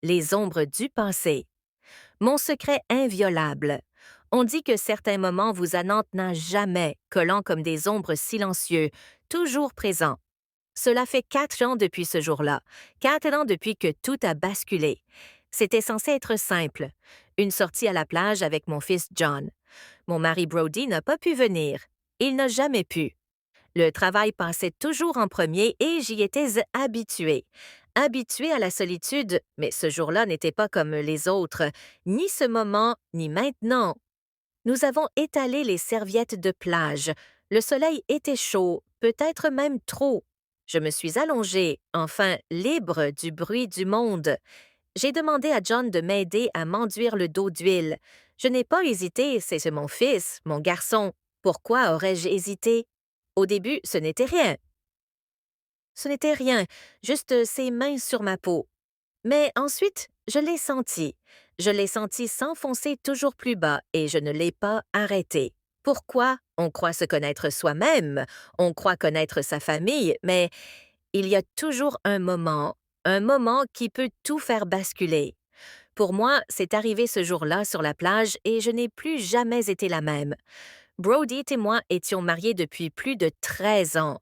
Les ombres du passé. Mon secret inviolable. On dit que certains moments vous anantent jamais, collant comme des ombres silencieux, toujours présents. Cela fait 4 ans depuis ce jour-là, 4 ans depuis que tout a basculé. C'était censé être simple. Une sortie à la plage avec mon fils John. Mon mari Brody n'a pas pu venir. Il n'a jamais pu. Le travail passait toujours en premier et j'y étais habituée. Habituée à la solitude, mais ce jour-là n'était pas comme les autres, ni ce moment, ni maintenant. Nous avons étalé les serviettes de plage. Le soleil était chaud, peut-être même trop. Je me suis allongée, enfin libre du bruit du monde. J'ai demandé à John de m'aider à m'enduire le dos d'huile. Je n'ai pas hésité, c'est mon fils, mon garçon. Pourquoi aurais-je hésité? Au début, ce n'était rien. Ce n'était rien, juste ses mains sur ma peau. Mais ensuite, je l'ai senti. Je l'ai senti s'enfoncer toujours plus bas et je ne l'ai pas arrêté. Pourquoi? On croit se connaître soi-même, on croit connaître sa famille, mais il y a toujours un moment qui peut tout faire basculer. Pour moi, c'est arrivé ce jour-là sur la plage et je n'ai plus jamais été la même. Brody et moi étions mariés depuis plus de 13 ans.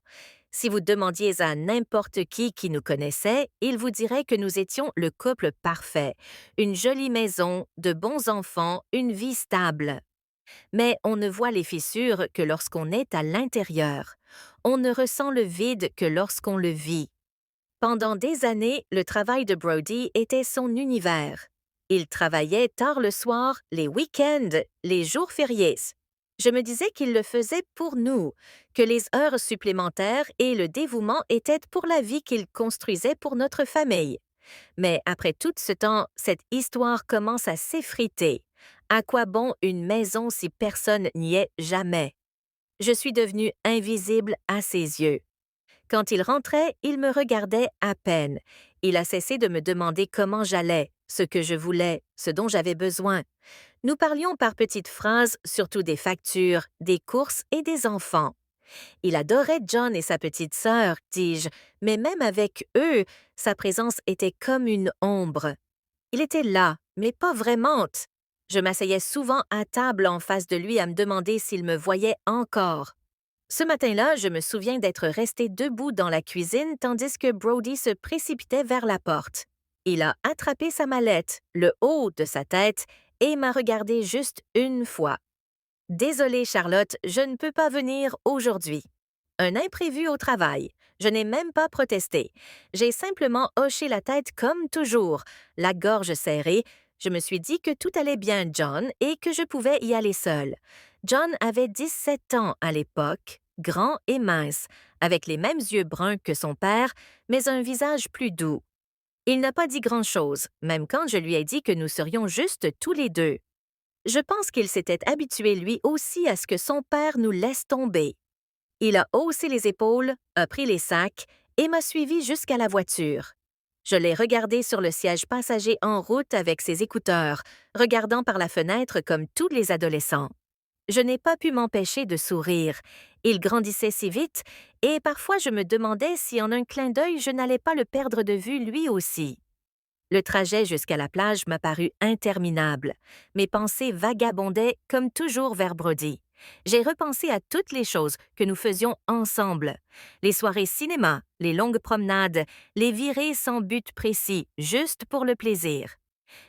Si vous demandiez à n'importe qui nous connaissait, il vous dirait que nous étions le couple parfait, une jolie maison, de bons enfants, une vie stable. Mais on ne voit les fissures que lorsqu'on est à l'intérieur. On ne ressent le vide que lorsqu'on le vit. Pendant des années, le travail de Brody était son univers. Il travaillait tard le soir, les week-ends, les jours fériés. Je me disais qu'il le faisait pour nous, que les heures supplémentaires et le dévouement étaient pour la vie qu'il construisait pour notre famille. Mais après tout ce temps, cette histoire commence à s'effriter. À quoi bon une maison si personne n'y est jamais? Je suis devenue invisible à ses yeux. Quand il rentrait, il me regardait à peine. Il a cessé de me demander comment j'allais, ce que je voulais, ce dont j'avais besoin. Nous parlions par petites phrases, surtout des factures, des courses et des enfants. Il adorait John et sa petite sœur, dis-je, mais même avec eux, sa présence était comme une ombre. Il était là, mais pas vraiment. Je m'asseyais souvent à table en face de lui à me demander s'il me voyait encore. Ce matin-là, je me souviens d'être restée debout dans la cuisine tandis que Brody se précipitait vers la porte. Il a attrapé sa mallette, le haut de sa tête, et m'a regardé juste une fois. Désolée, Charlotte, je ne peux pas venir aujourd'hui. Un imprévu au travail. Je n'ai même pas protesté. J'ai simplement hoché la tête comme toujours, la gorge serrée. Je me suis dit que tout allait bien, John, et que je pouvais y aller seule. John avait 17 ans à l'époque, grand et mince, avec les mêmes yeux bruns que son père, mais un visage plus doux. Il n'a pas dit grand-chose, même quand je lui ai dit que nous serions juste tous les deux. Je pense qu'il s'était habitué lui aussi à ce que son père nous laisse tomber. Il a haussé les épaules, a pris les sacs et m'a suivi jusqu'à la voiture. Je l'ai regardé sur le siège passager en route avec ses écouteurs, regardant par la fenêtre comme tous les adolescents. Je n'ai pas pu m'empêcher de sourire. Il grandissait si vite, et parfois je me demandais si en un clin d'œil je n'allais pas le perdre de vue lui aussi. Le trajet jusqu'à la plage m'a paru interminable. Mes pensées vagabondaient comme toujours vers Brody. J'ai repensé à toutes les choses que nous faisions ensemble. Les soirées cinéma, les longues promenades, les virées sans but précis, juste pour le plaisir.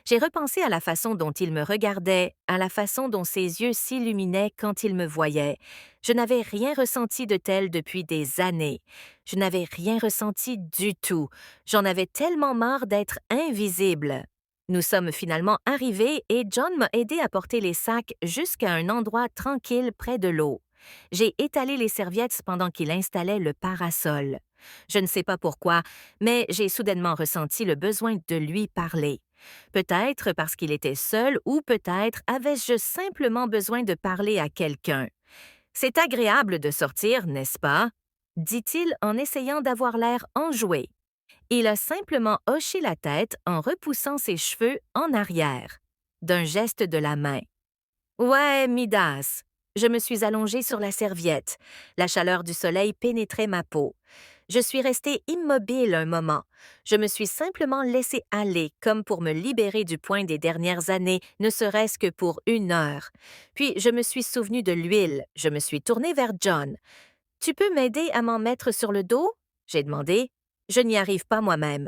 J'ai repensé à la façon dont il me regardait, à la façon dont ses yeux s'illuminaient quand il me voyait. Je n'avais rien ressenti de tel depuis des années. Je n'avais rien ressenti du tout. J'en avais tellement marre d'être invisible. Nous sommes finalement arrivés et John m'a aidé à porter les sacs jusqu'à un endroit tranquille près de l'eau. J'ai étalé les serviettes pendant qu'il installait le parasol. Je ne sais pas pourquoi, mais j'ai soudainement ressenti le besoin de lui parler. Peut-être parce qu'il était seul ou peut-être avais-je simplement besoin de parler à quelqu'un. C'est agréable de sortir, n'est-ce pas? Dit-il en essayant d'avoir l'air enjoué. Il a simplement hoché la tête en repoussant ses cheveux en arrière, d'un geste de la main. Ouais, Midas. Je me suis allongée sur la serviette. La chaleur du soleil pénétrait ma peau. Je suis restée immobile un moment. Je me suis simplement laissée aller comme pour me libérer du poing des dernières années, ne serait-ce que pour 1 heure. Puis je me suis souvenue de l'huile. Je me suis tournée vers John. Tu peux m'aider à m'en mettre sur le dos? J'ai demandé. Je n'y arrive pas moi-même.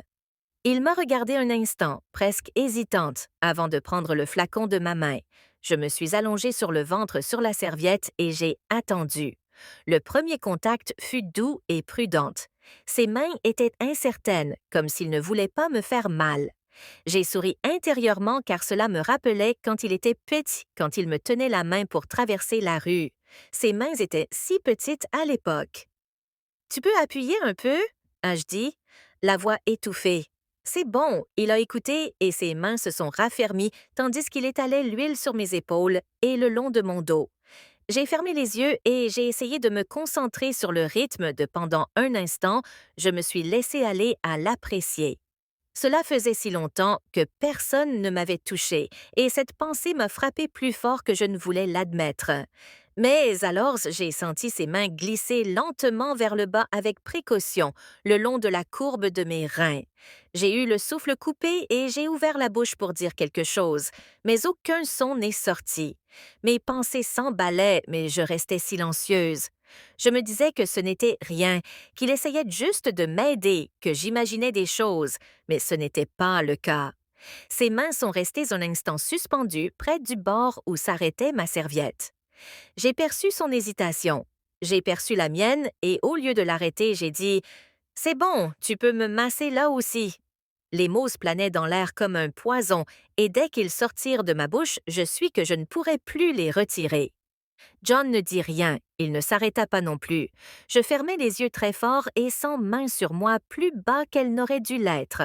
Il m'a regardé un instant, presque hésitante, avant de prendre le flacon de ma main. Je me suis allongée sur le ventre sur la serviette et j'ai attendu. Le premier contact fut doux et prudent. Ses mains étaient incertaines, comme s'il ne voulait pas me faire mal. J'ai souri intérieurement car cela me rappelait quand il était petit, quand il me tenait la main pour traverser la rue. Ses mains étaient si petites à l'époque. Tu peux appuyer un peu? Ai-je dit, la voix étouffée. C'est bon, il a écouté et ses mains se sont raffermies tandis qu'il étalait l'huile sur mes épaules et le long de mon dos. J'ai fermé les yeux et j'ai essayé de me concentrer sur le rythme de pendant un instant, je me suis laissé aller à l'apprécier. Cela faisait si longtemps que personne ne m'avait touché, et cette pensée m'a frappé plus fort que je ne voulais l'admettre. Mais alors j'ai senti ses mains glisser lentement vers le bas avec précaution, le long de la courbe de mes reins. J'ai eu le souffle coupé et j'ai ouvert la bouche pour dire quelque chose, mais aucun son n'est sorti. Mes pensées s'emballaient, mais je restais silencieuse. Je me disais que ce n'était rien, qu'il essayait juste de m'aider, que j'imaginais des choses, mais ce n'était pas le cas. Ses mains sont restées un instant suspendues près du bord où s'arrêtait ma serviette. J'ai perçu son hésitation. J'ai perçu la mienne et au lieu de l'arrêter, j'ai dit « C'est bon, tu peux me masser là aussi ». Les mots se planaient dans l'air comme un poison et dès qu'ils sortirent de ma bouche, je suis que je ne pourrais plus les retirer. John ne dit rien, il ne s'arrêta pas non plus. Je fermai les yeux très fort et sans main sur moi plus bas qu'elle n'aurait dû l'être.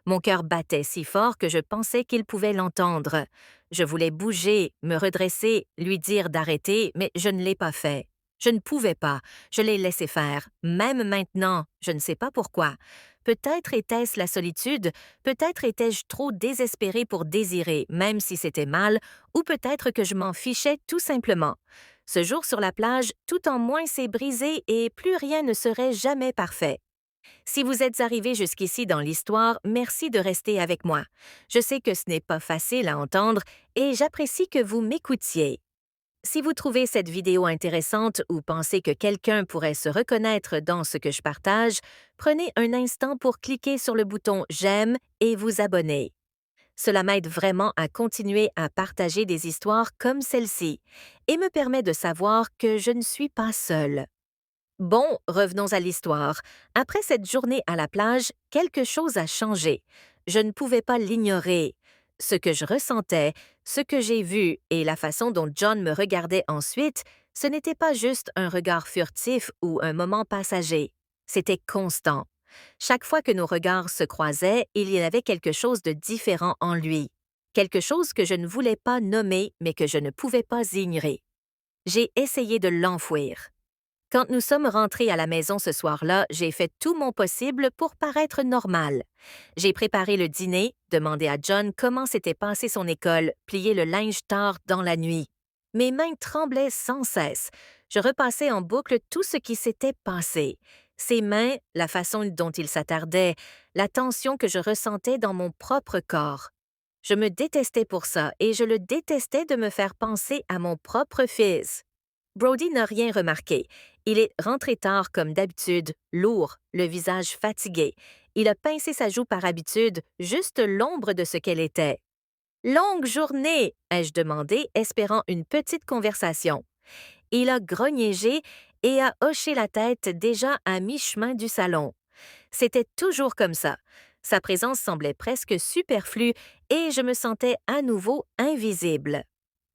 Mon cœur battait si fort que je pensais qu'il pouvait l'entendre. Je voulais bouger, me redresser, lui dire d'arrêter, mais je ne l'ai pas fait. Je ne pouvais pas, je l'ai laissé faire, même maintenant, je ne sais pas pourquoi. Peut-être était-ce la solitude, peut-être étais-je trop désespérée pour désirer, même si c'était mal, ou peut-être que je m'en fichais tout simplement. Ce jour sur la plage, tout en moins s'est brisé et plus rien ne serait jamais parfait. Si vous êtes arrivé jusqu'ici dans l'histoire, merci de rester avec moi. Je sais que ce n'est pas facile à entendre et j'apprécie que vous m'écoutiez. Si vous trouvez cette vidéo intéressante ou pensez que quelqu'un pourrait se reconnaître dans ce que je partage, prenez un instant pour cliquer sur le bouton J'aime et vous abonner. Cela m'aide vraiment à continuer à partager des histoires comme celle-ci et me permet de savoir que je ne suis pas seule. Bon, revenons à l'histoire. Après cette journée à la plage, quelque chose a changé. Je ne pouvais pas l'ignorer. Ce que je ressentais, ce que j'ai vu et la façon dont John me regardait ensuite, ce n'était pas juste un regard furtif ou un moment passager. C'était constant. Chaque fois que nos regards se croisaient, il y avait quelque chose de différent en lui. Quelque chose que je ne voulais pas nommer mais que je ne pouvais pas ignorer. J'ai essayé de l'enfouir. Quand nous sommes rentrés à la maison ce soir-là, j'ai fait tout mon possible pour paraître normal. J'ai préparé le dîner, demandé à John comment s'était passé son école, plié le linge tard dans la nuit. Mes mains tremblaient sans cesse. Je repassais en boucle tout ce qui s'était passé. Ses mains, la façon dont il s'attardait, la tension que je ressentais dans mon propre corps. Je me détestais pour ça et je le détestais de me faire penser à mon propre fils. Brody n'a rien remarqué. Il est rentré tard comme d'habitude, lourd, le visage fatigué. Il a pincé sa joue par habitude, juste l'ombre de ce qu'elle était. Longue journée, ai-je demandé, espérant une petite conversation. Il a grognéjé et a hoché la tête déjà à mi-chemin du salon. C'était toujours comme ça. Sa présence semblait presque superflue et je me sentais à nouveau invisible.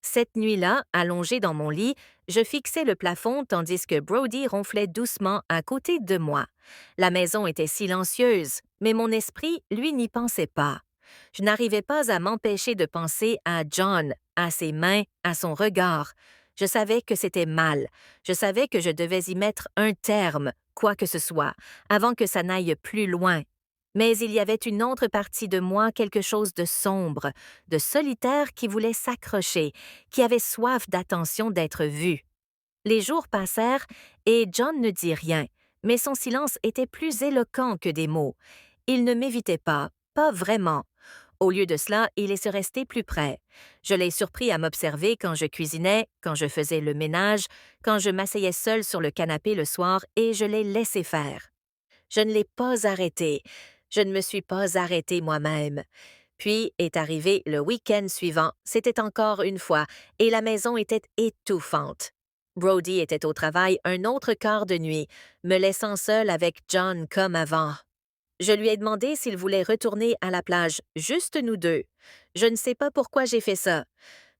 Cette nuit-là, allongée dans mon lit, je fixais le plafond tandis que Brody ronflait doucement à côté de moi. La maison était silencieuse, mais mon esprit, lui, n'y pensait pas. Je n'arrivais pas à m'empêcher de penser à John, à ses mains, à son regard. Je savais que c'était mal. Je savais que je devais y mettre un terme, quoi que ce soit, avant que ça n'aille plus loin. Mais il y avait une autre partie de moi, quelque chose de sombre, de solitaire qui voulait s'accrocher, qui avait soif d'attention d'être vu. Les jours passèrent et John ne dit rien, mais son silence était plus éloquent que des mots. Il ne m'évitait pas, pas vraiment. Au lieu de cela, il est resté plus près. Je l'ai surpris à m'observer quand je cuisinais, quand je faisais le ménage, quand je m'asseyais seule sur le canapé le soir et je l'ai laissé faire. Je ne l'ai pas arrêté. Je ne me suis pas arrêtée moi-même. Puis est arrivé le week-end suivant, c'était encore une fois, et la maison était étouffante. Brody était au travail un autre quart de nuit, me laissant seule avec John comme avant. Je lui ai demandé s'il voulait retourner à la plage, juste nous deux. Je ne sais pas pourquoi j'ai fait ça.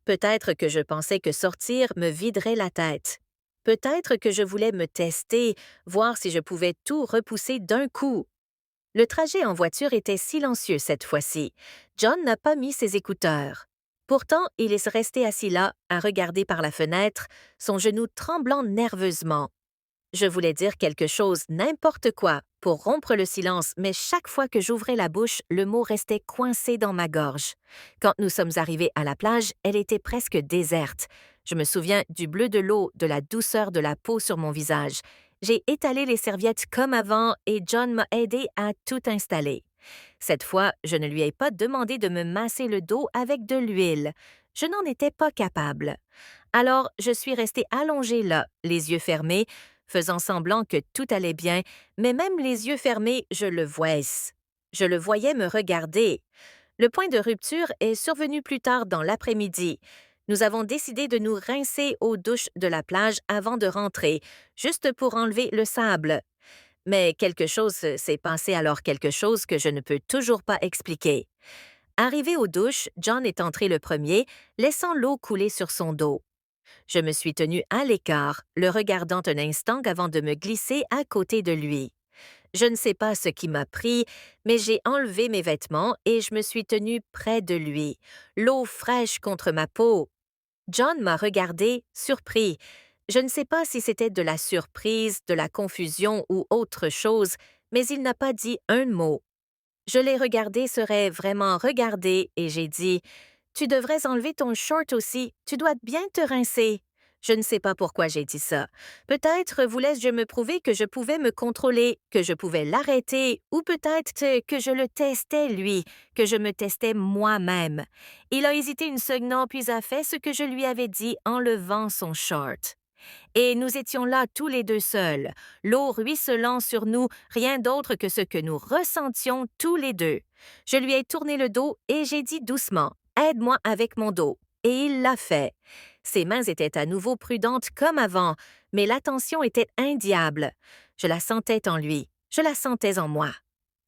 Peut-être que je pensais que sortir me viderait la tête. Peut-être que je voulais me tester, voir si je pouvais tout repousser d'un coup. Le trajet en voiture était silencieux cette fois-ci. John n'a pas mis ses écouteurs. Pourtant, il est resté assis là, à regarder par la fenêtre, son genou tremblant nerveusement. Je voulais dire quelque chose, n'importe quoi, pour rompre le silence, mais chaque fois que j'ouvrais la bouche, le mot restait coincé dans ma gorge. Quand nous sommes arrivés à la plage, elle était presque déserte. Je me souviens du bleu de l'eau, de la douceur de la peau sur mon visage. J'ai étalé les serviettes comme avant et John m'a aidé à tout installer. Cette fois, je ne lui ai pas demandé de me masser le dos avec de l'huile. Je n'en étais pas capable. Alors, je suis restée allongée là, les yeux fermés, faisant semblant que tout allait bien, mais même les yeux fermés, je le voyais. Je le voyais me regarder. Le point de rupture est survenu plus tard dans l'après-midi. Nous avons décidé de nous rincer aux douches de la plage avant de rentrer, juste pour enlever le sable. Mais quelque chose s'est passé alors quelque chose que je ne peux toujours pas expliquer. Arrivé aux douches, John est entré le premier, laissant l'eau couler sur son dos. Je me suis tenue à l'écart, le regardant un instant avant de me glisser à côté de lui. Je ne sais pas ce qui m'a pris, mais j'ai enlevé mes vêtements et je me suis tenue près de lui, l'eau fraîche contre ma peau. John m'a regardé, surpris. Je ne sais pas si c'était de la surprise, de la confusion ou autre chose, mais il n'a pas dit un mot. Je l'ai regardé serait vraiment regardé et j'ai dit « Tu devrais enlever ton short aussi, tu dois bien te rincer. » Je ne sais pas pourquoi j'ai dit ça. Peut-être voulais-je me prouver que je pouvais me contrôler, que je pouvais l'arrêter, ou peut-être que je le testais lui, que je me testais moi-même. Il a hésité une seconde puis a fait ce que je lui avais dit en levant son short. Et nous étions là tous les deux seuls, l'eau ruisselant sur nous, rien d'autre que ce que nous ressentions tous les deux. Je lui ai tourné le dos et j'ai dit doucement « Aide-moi avec mon dos ». Et il l'a fait. Ses mains étaient à nouveau prudentes comme avant, mais l'attention était indiable. Je la sentais en lui, je la sentais en moi.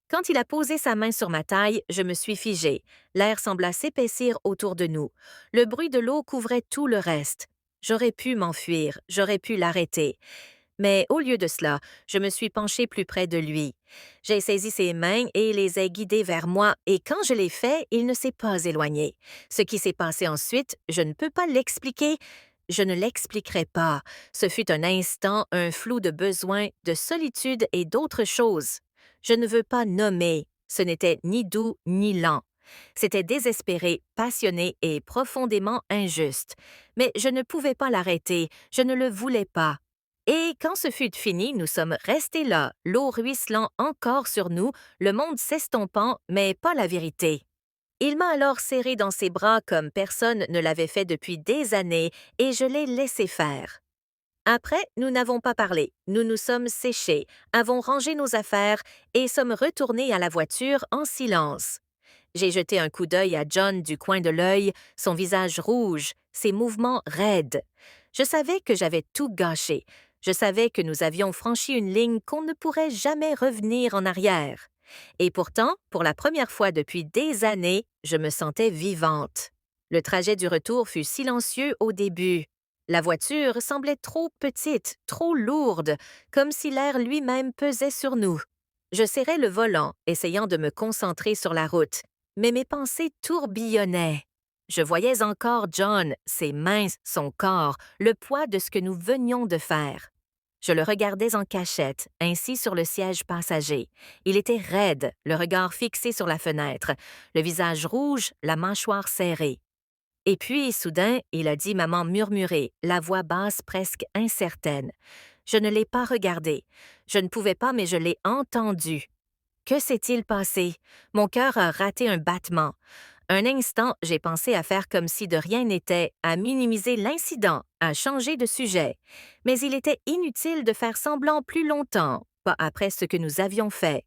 Quand il a posé sa main sur ma taille, je me suis figée. L'air sembla s'épaissir autour de nous. Le bruit de l'eau couvrait tout le reste. J'aurais pu m'enfuir, j'aurais pu l'arrêter. Mais au lieu de cela, je me suis penchée plus près de lui. J'ai saisi ses mains et les ai guidées vers moi, et quand je l'ai fait, il ne s'est pas éloigné. Ce qui s'est passé ensuite, je ne peux pas l'expliquer. Je ne l'expliquerai pas. Ce fut un instant, un flou de besoin, de solitude et d'autres choses. Je ne veux pas nommer. Ce n'était ni doux ni lent. C'était désespéré, passionné et profondément injuste. Mais je ne pouvais pas l'arrêter, je ne le voulais pas. Et quand ce fut fini, nous sommes restés là, l'eau ruisselant encore sur nous, le monde s'estompant, mais pas la vérité. Il m'a alors serré dans ses bras comme personne ne l'avait fait depuis des années, et je l'ai laissé faire. Après, nous n'avons pas parlé, nous nous sommes séchés, avons rangé nos affaires et sommes retournés à la voiture en silence. J'ai jeté un coup d'œil à John du coin de l'œil, son visage rouge, ses mouvements raides. Je savais que j'avais tout gâché. Je savais que nous avions franchi une ligne qu'on ne pourrait jamais revenir en arrière. Et pourtant, pour la première fois depuis des années, je me sentais vivante. Le trajet du retour fut silencieux au début. La voiture semblait trop petite, trop lourde, comme si l'air lui-même pesait sur nous. Je serrais le volant, essayant de me concentrer sur la route, mais mes pensées tourbillonnaient. Je voyais encore John, ses mains, son corps, le poids de ce que nous venions de faire. Je le regardais en cachette, ainsi sur le siège passager. Il était raide, le regard fixé sur la fenêtre, le visage rouge, la mâchoire serrée. Et puis, soudain, il a dit maman murmurée, la voix basse presque incertaine. Je ne l'ai pas regardé. Je ne pouvais pas, mais je l'ai entendu. Que s'est-il passé? Mon cœur a raté un battement. Un instant, j'ai pensé à faire comme si de rien n'était, à minimiser l'incident, à changer de sujet. Mais il était inutile de faire semblant plus longtemps, pas après ce que nous avions fait.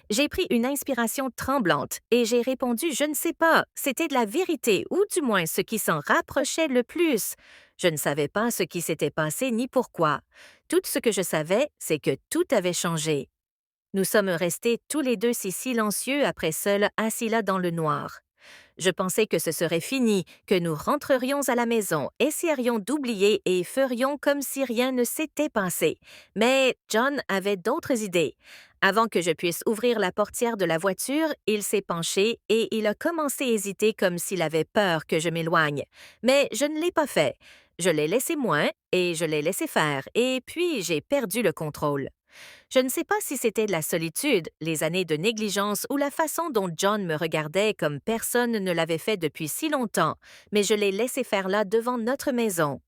J'ai pris une inspiration tremblante et j'ai répondu je ne sais pas, c'était de la vérité, ou du moins ce qui s'en rapprochait le plus. Je ne savais pas ce qui s'était passé ni pourquoi. Tout ce que je savais, c'est que tout avait changé. Nous sommes restés tous les deux si silencieux après seuls, assis là dans le noir. Je pensais que ce serait fini, que nous rentrerions à la maison, essaierions d'oublier et ferions comme si rien ne s'était passé. Mais John avait d'autres idées. Avant que je puisse ouvrir la portière de la voiture, il s'est penché et il a commencé à hésiter comme s'il avait peur que je m'éloigne. Mais je ne l'ai pas fait. Je l'ai laissé moins et je l'ai laissé faire, et puis j'ai perdu le contrôle. Je ne sais pas si c'était de la solitude, les années de négligence ou la façon dont John me regardait comme personne ne l'avait fait depuis si longtemps, mais je l'ai laissé faire là devant notre maison.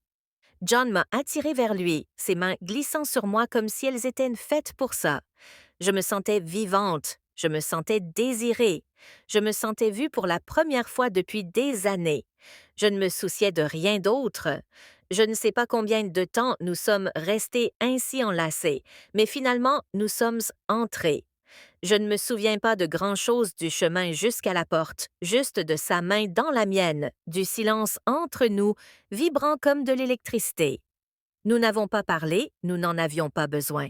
John m'a attiré vers lui, ses mains glissant sur moi comme si elles étaient faites pour ça. Je me sentais vivante, je me sentais désirée, je me sentais vue pour la première fois depuis des années. Je ne me souciais de rien d'autre. Je ne sais pas combien de temps nous sommes restés ainsi enlacés, mais finalement nous sommes entrés. Je ne me souviens pas de grand-chose du chemin jusqu'à la porte, juste de sa main dans la mienne, du silence entre nous, vibrant comme de l'électricité. Nous n'avons pas parlé, nous n'en avions pas besoin.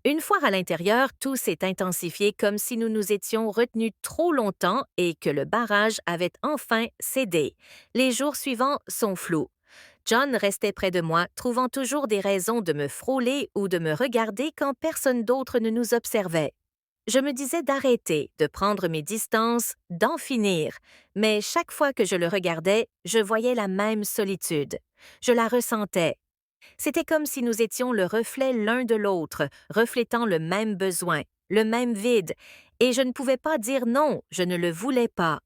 Une fois à l'intérieur, tout s'est intensifié comme si nous nous étions retenus trop longtemps et que le barrage avait enfin cédé. Les jours suivants sont flous. John restait près de moi, trouvant toujours des raisons de me frôler ou de me regarder quand personne d'autre ne nous observait. Je me disais d'arrêter, de prendre mes distances, d'en finir, mais chaque fois que je le regardais, je voyais la même solitude. Je la ressentais. C'était comme si nous étions le reflet l'un de l'autre, reflétant le même besoin, le même vide, et je ne pouvais pas dire non, je ne le voulais pas.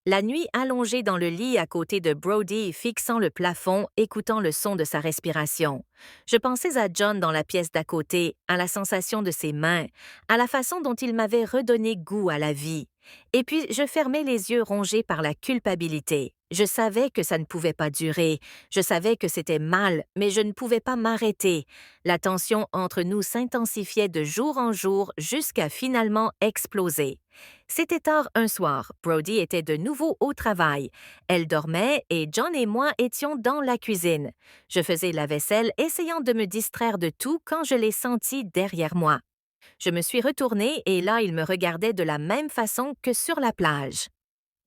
La nuit allongée dans le lit à côté de Brody, fixant le plafond, écoutant le son de sa respiration. Je pensais à John dans la pièce d'à côté, à la sensation de ses mains, à la façon dont il m'avait redonné goût à la vie. Et puis je fermais les yeux rongés par la culpabilité. Je savais que ça ne pouvait pas durer, je savais que c'était mal, mais je ne pouvais pas m'arrêter. La tension entre nous s'intensifiait de jour en jour jusqu'à finalement exploser. C'était tard un soir, Brody était de nouveau au travail. Elle dormait et John et moi étions dans la cuisine. Je faisais la vaisselle, essayant de me distraire de tout quand je l'ai senti derrière moi. Je me suis retournée et là il me regardait de la même façon que sur la plage.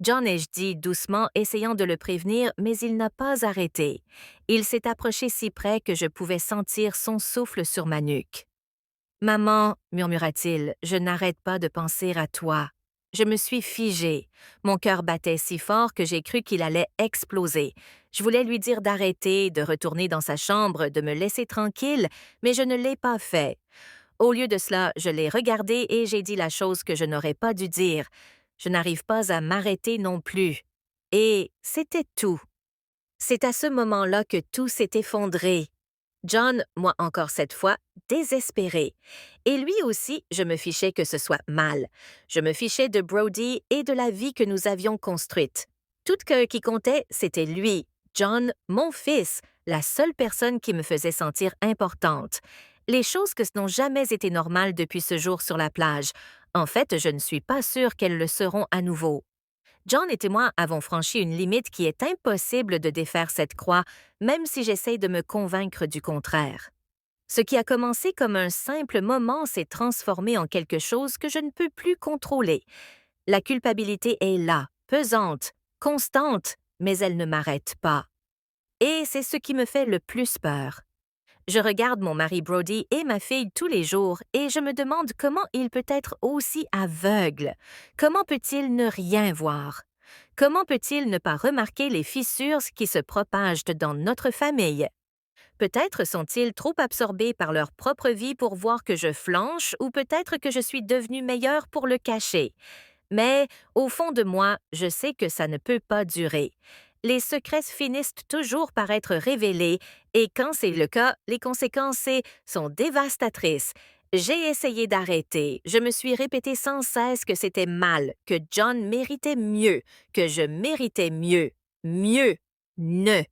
John, ai-je dit doucement, essayant de le prévenir, mais il n'a pas arrêté. Il s'est approché si près que je pouvais sentir son souffle sur ma nuque. Maman, murmura-t-il, je n'arrête pas de penser à toi. Je me suis figée. Mon cœur battait si fort que j'ai cru qu'il allait exploser. Je voulais lui dire d'arrêter, de retourner dans sa chambre, de me laisser tranquille, mais je ne l'ai pas fait. Au lieu de cela, je l'ai regardé et j'ai dit la chose que je n'aurais pas dû dire. Je n'arrive pas à m'arrêter non plus. Et c'était tout. C'est à ce moment-là que tout s'est effondré. John, moi encore cette fois, désespéré. Et lui aussi, je me fichais que ce soit mal. Je me fichais de Brody et de la vie que nous avions construite. Tout que qui comptait, c'était lui, John, mon fils, la seule personne qui me faisait sentir importante. Les choses que ce n'ont jamais été normales depuis ce jour sur la plage. En fait, je ne suis pas sûre qu'elles le seront à nouveau. John et moi avons franchi une limite qui est impossible de défaire cette croix, même si j'essaye de me convaincre du contraire. Ce qui a commencé comme un simple moment s'est transformé en quelque chose que je ne peux plus contrôler. La culpabilité est là, pesante, constante, mais elle ne m'arrête pas. Et c'est ce qui me fait le plus peur. Je regarde mon mari Brody et ma fille tous les jours et je me demande comment il peut être aussi aveugle. Comment peut-il ne rien voir? Comment peut-il ne pas remarquer les fissures qui se propagent dans notre famille? Peut-être sont-ils trop absorbés par leur propre vie pour voir que je flanche ou peut-être que je suis devenue meilleure pour le cacher. Mais, au fond de moi, je sais que ça ne peut pas durer. Les secrets finissent toujours par être révélés et quand c'est le cas, les conséquences sont dévastatrices. J'ai essayé d'arrêter, je me suis répété sans cesse que c'était mal, que John méritait mieux, que je méritais mieux. Mieux. Ne.